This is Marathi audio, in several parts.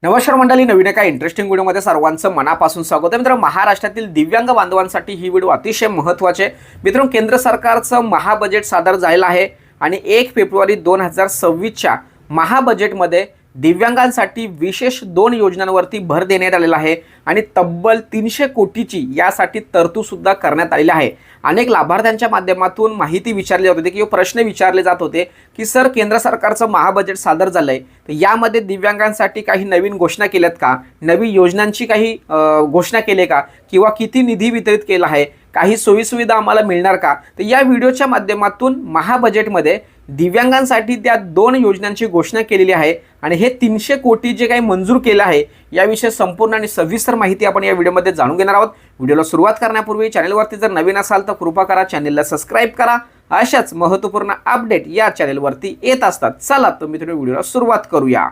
नमस्कार मंडळी, नवीन एका इंटरेस्टिंग व्हिडिओमध्ये सर्वांचं मनापासून स्वागत आहे. मित्रांनो, महाराष्ट्रातील दिव्यांग बांधवांसाठी ही व्हिडिओ अतिशय महत्त्वाची आहे. मित्रांनो, केंद्र सरकारचं महाबजेट सादर झालेलं आहे आणि 1 फेब्रुवारी 2026च्या महाबजेटमध्ये दिव्यांगांसाठी विशेष 2 योजनांवरती भर देण्यात आलेला आहे आणि तब्बल 300 कोटीची यासाठी तरतूद सुद्धा करण्यात आलेली आहे. अनेक लाभार्थ्यांच्या माध्यमातून माहिती विचारली जात होती किंवा प्रश्न विचारले जात होते की सर, केंद्र सरकारचं महाबजेट सादर झालंय तर यामध्ये दिव्यांगांसाठी काही नवीन घोषणा केल्यात का, नवीन योजनांची काही घोषणा केली का, किंवा किती निधी वितरित केला आहे, काही सोयीसुविधा आम्हाला मिळणार का. तर या व्हिडिओच्या माध्यमातून महाबजेटमध्ये दिव्यांगांसाठी त्या 2 योजनांची घोषणा केलेली आहे आणि हे 300 कोटी जे काही मंजूर केलं आहे याविषयी संपूर्ण आणि सविस्तर माहिती आपण या व्हिडिओमध्ये जाणून घेणार आहोत. व्हिडिओला सुरुवात करण्यापूर्वी चॅनलवरती जर नवीन असाल तर कृपा करा चॅनलला सबस्क्राईब करा. अशाच महत्त्वपूर्ण अपडेट या चॅनलवरती येत असतात. चला तर मित्रांनो, व्हिडिओला सुरुवात करूया.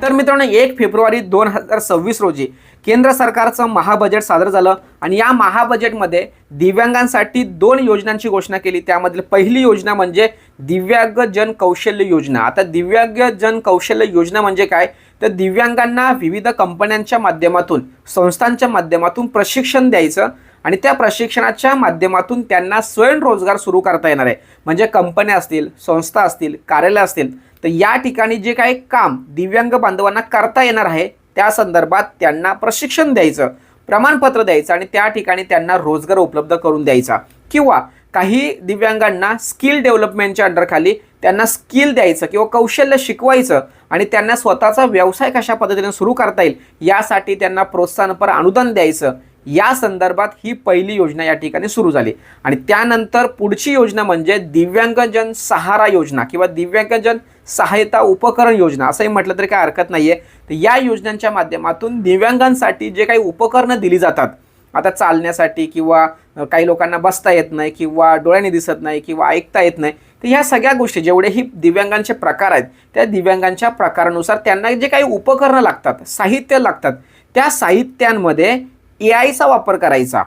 तर मित्रांनो, 1 फेब्रुवारी 2026 रोजी केंद्र सरकारचं महाबजेट सादर झालं आणि या महाबजेटमध्ये दिव्यांगांसाठी 2 योजनांची घोषणा केली. त्यामधली पहिली योजना म्हणजे दिव्यांग जन कौशल्य योजना. आता दिव्यांग जन कौशल्य योजना म्हणजे काय, तर दिव्यांगांना विविध कंपन्यांच्या माध्यमातून, संस्थांच्या माध्यमातून प्रशिक्षण द्यायचं आणि त्या प्रशिक्षणाच्या माध्यमातून त्यांना स्वयंरोजगार सुरू करता येणार आहे. म्हणजे कंपन्या असतील, संस्था असतील, कार्यालय असतील, तर या ठिकाणी जे काही काम दिव्यांग बांधवांना करता येणार आहे त्या संदर्भात त्यांना प्रशिक्षण द्यायचं, प्रमाणपत्र द्यायचं आणि त्या ठिकाणी त्यांना रोजगार उपलब्ध करून द्यायचा. किंवा काही दिव्यांगांना स्किल डेव्हलपमेंटच्या अंडरखाली त्यांना स्किल द्यायचं किंवा कौशल्य शिकवायचं आणि त्यांना स्वतःचा व्यवसाय कशा पद्धतीने सुरू करता येईल यासाठी त्यांना प्रोत्साहनपर अनुदान द्यायचं. या संदर्भात ही पहिली योजना या ठिकाणी सुरू झाली. आणि त्यानंतर पुढची योजना म्हणजे दिव्यांगजन सहारा योजना किंवा दिव्यांगजन सहायता उपकरण योजना असंही म्हटलं तरी काय हरकत नाहीये. तर या योजनांच्या माध्यमातून दिव्यांगांसाठी जे काही उपकरणं दिली जातात, आता चालण्यासाठी किंवा काही लोकांना बसता येत नाही किंवा डोळ्याने दिसत नाही किंवा ऐकता येत नाही, तर ह्या सगळ्या गोष्टी जेवढेही दिव्यांगांचे प्रकार आहेत त्या दिव्यांगांच्या प्रकारानुसार त्यांना जे काही उपकरणं लागतात, साहित्य लागतात, त्या साहित्यांमध्ये एआयचा वापर करायचा,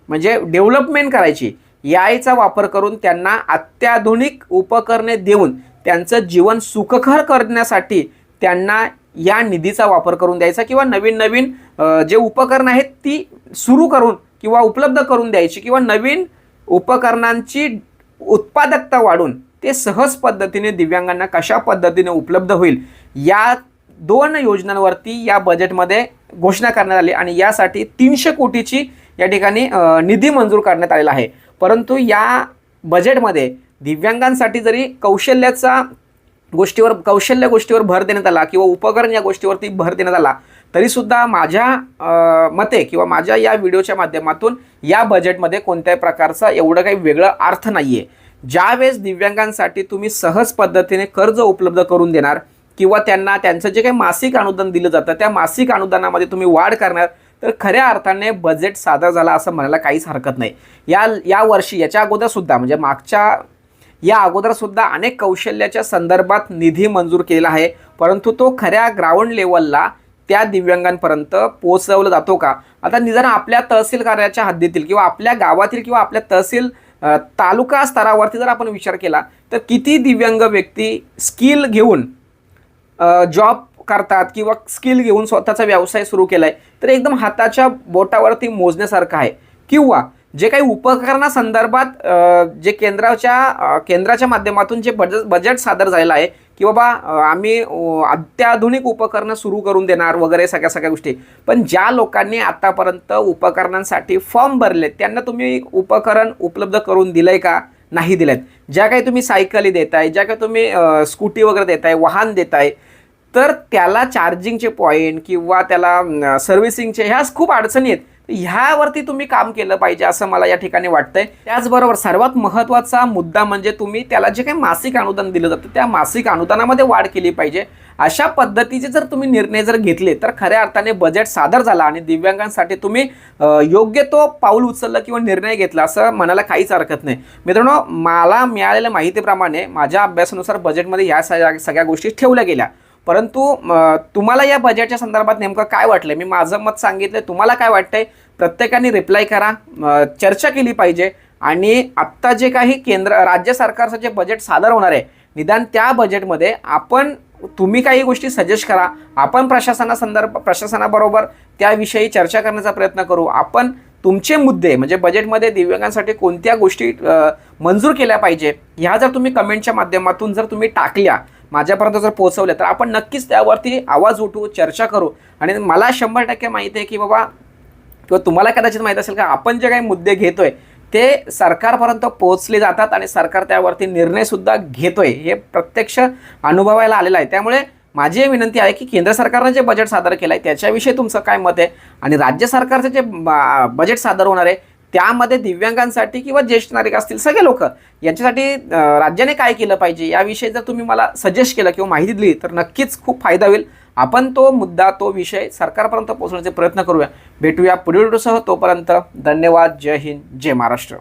म्हणजे डेव्हलपमेंट करायची. एआयचा वापर करून त्यांना अत्याधुनिक उपकरणे देऊन त्यांचं जीवन सुखकर करण्यासाठी त्यांना या निधीचा वापर करून द्यायचा किंवा नवीन नवीन जे उपकरणं आहेत ती सुरू करून किंवा उपलब्ध करून द्यायची किंवा नवीन उपकरणांची उत्पादकता वाढून ते सहज पद्धतीने दिव्यांगांना कशा पद्धतीने उपलब्ध होईल या 2 योजनांवरती या बजेटमध्ये घोषणा करण्यात आली आणि यासाठी 300 कोटीची या ठिकाणी निधी मंजूर करण्यात आलेला आहे. परंतु या बजेटमध्ये दिव्यांगांसाठी जरी कौशल्य गोष्टीवर भर देण्यात आला किंवा उपकरण या गोष्टीवरती भर देण्यात आला तरीसुद्धा माझ्या मते किंवा माझ्या या व्हिडिओच्या माध्यमातून या बजेटमध्ये कोणत्याही प्रकारचा एवढं काही वेगळं अर्थ नाही आहे. ज्यावेळेस दिव्यांगांसाठी तुम्ही सहज पद्धतीने कर्ज उपलब्ध करून देणार किंवा त्यांना त्यांचं जे काही मासिक अनुदान दिलं जातं त्या मासिक अनुदानामध्ये तुम्ही वाढ करणार, तर खऱ्या अर्थाने बजेट सादर झाला असं म्हणायला काहीच हरकत नाही. या वर्षी याच्या अगोदरसुद्धा म्हणजे या अगोदरसुद्धा अनेक कौशल्याच्या संदर्भात निधी मंजूर केला आहे, परंतु तो खऱ्या ग्राउंड लेवलला त्या दिव्यांगांपर्यंत पोहोचवला जातो का. आता निदान आपल्या तहसील कार्याच्या हद्दीतील किंवा आपल्या गावातील किंवा आपल्या तहसील तालुका स्तरावरती जर आपण विचार केला तर किती दिव्यांग व्यक्ती स्किल घेऊन जॉब करतात किंवा स्किल घेऊन स्वतःचा व्यवसाय सुरू केला आहे, तर एकदम हाताच्या बोटावरती मोजण्यासारखं आहे. किंवा जे काही उपकरणासंदर्भात जे केंद्राच्या माध्यमातून जे बजेट सादर झालेलं आहे की बाबा आम्ही अत्याधुनिक उपकरणं सुरू करून देणार वगैरे सगळ्या गोष्टी, पण ज्या लोकांनी आतापर्यंत उपकरणांसाठी फॉर्म भरले त्यांना तुम्ही उपकरण उपलब्ध करून दिलंय का, नाही दिलेत. ज्या काही तुम्ही सायकली देताय, ज्या काही तुम्ही स्कूटी वगैरे देताय, वाहन देताय, तर त्याला चार्जिंगचे पॉईंट किंवा त्याला सर्व्हिसिंगचे ह्या खूप अडचणी आहेत. ह्यावरती तुम्ही काम केलं पाहिजे असं मला या ठिकाणी वाटतंय. त्याचबरोबर सर्वात महत्त्वाचा मुद्दा म्हणजे तुम्ही त्याला जे काही मासिक अनुदान दिलं जातं त्या मासिक अनुदानामध्ये वाढ केली पाहिजे. अशा पद्धतीचे जर तुम्ही निर्णय जर घेतले तर खऱ्या अर्थाने बजेट सादर झाला आणि दिव्यांगांसाठी तुम्ही योग्य तो पाऊल उचललं किंवा निर्णय घेतला असं म्हणायला काहीच हरकत नाही. मित्रांनो, मला मिळालेल्या माहितीप्रमाणे माझ्या अभ्यासानुसार बजेटमध्ये ह्या सगळ्या गोष्टी ठेवल्या गेल्या. परंतु तुम्हाला या बजेटच्या संदर्भात नेमकं काय वाटलं, मी माझं मत सांगितलं, तुम्हाला काय वाटतंय प्रत्येकाने रिप्लाय करा, चर्चा केली पाहिजे आणि आत्ता जे काही राज्य सरकारचं जे बजेट सादर होणार आहे, निदान त्या बजेटमध्ये तुम्ही काही गोष्टी सजेस्ट करा, आपण प्रशासनाबरोबर त्याविषयी चर्चा करण्याचा प्रयत्न करू. आपण तुमचे मुद्दे म्हणजे बजेटमध्ये दिव्यांगांसाठी कोणत्या गोष्टी मंजूर केल्या पाहिजे ह्या जर तुम्ही कमेंटच्या माध्यमातून जर तुम्ही टाकल्या, माझ्यापर्यंत जर पोहोचवल्या, तर आपण नक्कीच त्यावरती आवाज उठवू, चर्चा करू. आणि मला 100% माहिती आहे की बाबा, किंवा तुम्हाला कदाचित माहीत असेल का, आपण जे काही मुद्दे घेतोय ते सरकारपर्यंत पोहोचले जातात आणि सरकार त्यावरती निर्णयसुद्धा घेतोय, हे प्रत्यक्ष अनुभवायला आलेलं आहे. त्यामुळे माझी विनंती आहे की केंद्र सरकारनं जे बजेट सादर केलं आहे त्याच्याविषयी तुमचं काय मत आहे, आणि राज्य सरकारचं जे बजेट सादर होणार आहे त्यामध्ये दिव्यांगांसाठी किंवा ज्येष्ठ नागरिक असतील सगळे लोक यांच्यासाठी राज्याने काय केलं पाहिजे याविषयी जर तुम्ही मला सजेस्ट केलं किंवा माहिती दिली तर नक्कीच खूप फायदा होईल. आपण तो मुद्दा, तो विषय सरकारपर्यंत पोहोचवण्याचे प्रयत्न करूया. भेटूया पुढील व्हिडिओसह. तोपर्यंत धन्यवाद. जय हिंद, जय महाराष्ट्र.